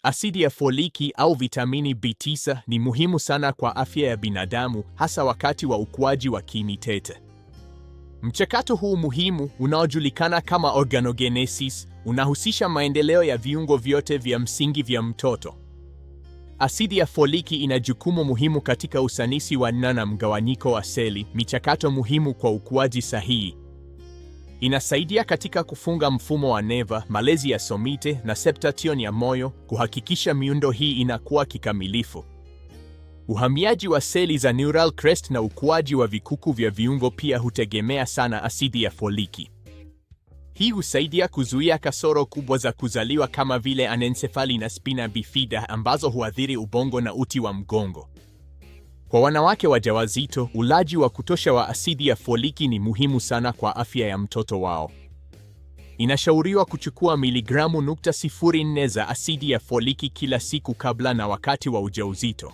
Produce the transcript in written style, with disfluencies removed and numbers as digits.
Asidi ya foliki au vitamini B9 ni muhimu sana kwa afya ya binadamu, hasa wakati wa ukuaji wa kiini tete. Mchakato huu muhimu unaojulikana kama organogenesis unahusisha maendeleo ya viungo vyote vya msingi vya mtoto. Asidi ya foliki ina jukumu muhimu katika usanisi wa na mgawanyiko wa seli, michakato muhimu kwa ukuaji sahihi. Inasaidia katika kufunga mfumo wa neva, malezi ya somite na septation ya moyo, kuhakikisha miundo hii inakuwa kikamilifu. Uhamiaji wa seli za neural crest na ukuaji wa vikuku vya viungo pia hutegemea sana asidi ya foliki. Hii husaidia kuzuia kasoro kubwa za kuzaliwa kama vile anencephaly na spina bifida ambazo huathiri ubongo na uti wa mgongo. Kwa wanawake wajawazito, ulaji wa kutosha wa asidi ya foliki ni muhimu sana kwa afya ya mtoto wao. Inashauriwa kuchukua miligramu 0.04 za asidi ya foliki kila siku kabla na wakati wa ujauzito.